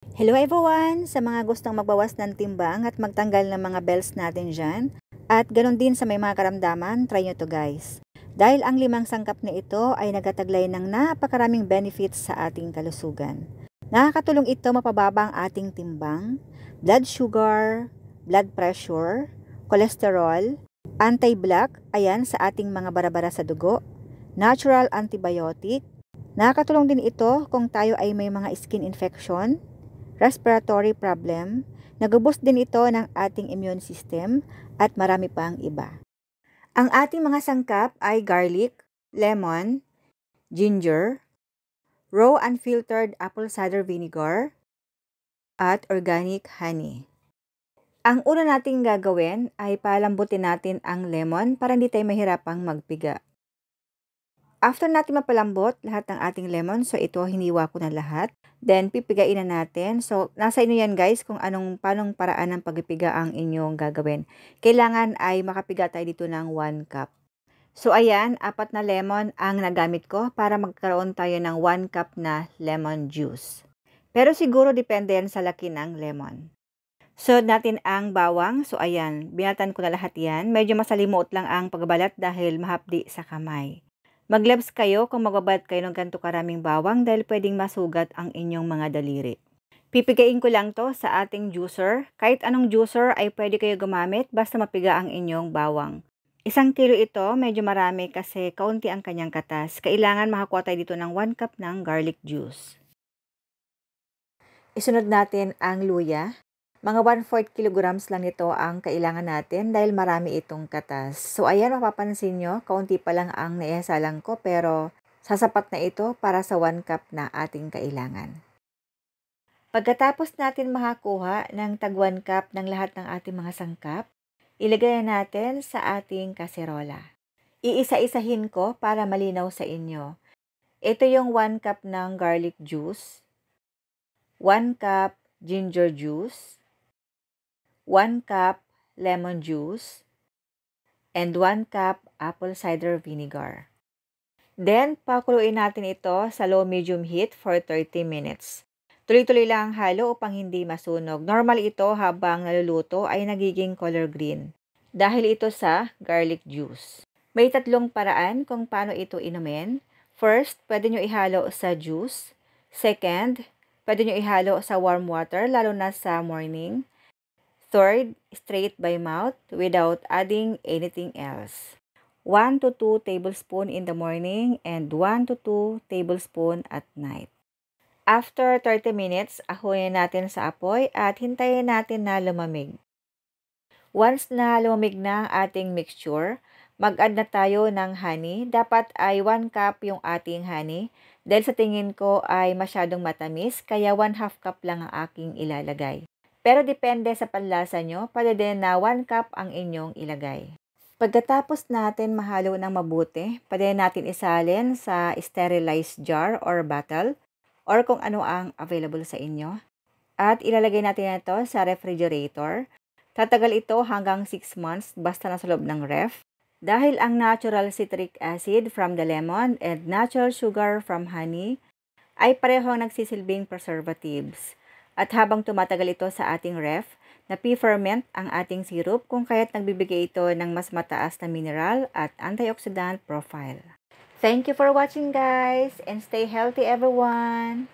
Hello everyone! Sa mga gustong magbawas ng timbang at magtanggal ng mga bells natin dyan, at ganun din sa may mga karamdaman, try nyo to guys. Dahil ang 5 sangkap na ito ay nagataglay ng napakaraming benefits sa ating kalusugan. Nakakatulong ito mapababa ang ating timbang, blood sugar, blood pressure, cholesterol, anti-black, ayan sa ating mga bara-bara sa dugo, natural antibiotic. Nakakatulong din ito kung tayo ay may mga skin infection, respiratory problem, nag-boost din ito ng ating immune system at marami pang iba. Ang ating mga sangkap ay garlic, lemon, ginger, raw unfiltered apple cider vinegar, at organic honey. Ang una nating gagawin ay palambutin natin ang lemon para hindi tayo mahirapang magpiga. After natin mapalambot lahat ng ating lemon, so ito hiniwa ko na lahat. Then pipigain na natin. So nasa inyo yan guys kung paanong paraan ng pagpipiga ang inyong gagawin. Kailangan ay makapiga tayo dito ng 1 cup. So ayan, 4 na lemon ang nagamit ko para magkaroon tayo ng 1 cup na lemon juice. Pero siguro depende yan sa laki ng lemon. So natin ang bawang. So ayan, binatan ko na lahat yan. Medyo masalimuot lang ang pagbalat dahil mahapdi sa kamay. Mag-gloves kayo kung magbabalot kayo ng ganito karaming bawang dahil pwedeng masugat ang inyong mga daliri. Pipigain ko lang to sa ating juicer. Kahit anong juicer ay pwede kayo gumamit basta mapiga ang inyong bawang. 1 kilo ito, medyo marami kasi kaunti ang kanyang katas. Kailangan makakuha tayo dito ng 1 cup ng garlic juice. Isunod natin ang luya. Mga 1/4 kilograms lang ito ang kailangan natin dahil marami itong katas. So ayan, mapapansin nyo, kaunti pa lang ang naisalang ko pero sasapat na ito para sa 1 cup na ating kailangan. Pagkatapos natin makakuha ng tag 1 cup ng lahat ng ating mga sangkap, ilagay natin sa ating kaserola. Iisa-isahin ko para malinaw sa inyo. Ito yung 1 cup ng garlic juice, 1 cup ginger juice, 1 cup lemon juice, and 1 cup apple cider vinegar. Then, pakuluin natin ito sa low-medium heat for 30 minutes. Tuloy-tuloy lang ang halo upang hindi masunog. Normal ito habang naluluto ay nagiging color green dahil ito sa garlic juice. May 3 paraan kung paano ito inumin. First, pwede nyo ihalo sa juice. Second, pwede nyo ihalo sa warm water lalo na sa morning. Third, straight by mouth without adding anything else. 1 to 2 tablespoons in the morning and 1 to 2 tablespoons at night. After 30 minutes, ahunin natin sa apoy at hintayin natin na lumamig. Once na lumamig na ang ating mixture, mag-add na tayo ng honey. Dapat ay 1 cup yung ating honey. Dahil sa tingin ko ay masyadong matamis, kaya 1/2 cup lang ang aking ilalagay. Pero depende sa panlasa nyo, pwede din na 1 cup ang inyong ilagay. Pagkatapos natin mahalo ng mabuti, pwede natin isalin sa sterilized jar or bottle or kung ano ang available sa inyo. At ilalagay natin ito sa refrigerator. Tatagal ito hanggang 6 months basta nasa loob ng ref. Dahil ang natural citric acid from the lemon and natural sugar from honey ay parehong nagsisilbing preservatives. At habang tumatagal ito sa ating ref, napi-ferment ang ating syrup kung kaya't nagbibigay ito ng mas mataas na mineral at antioxidant profile. Thank you for watching guys and stay healthy everyone!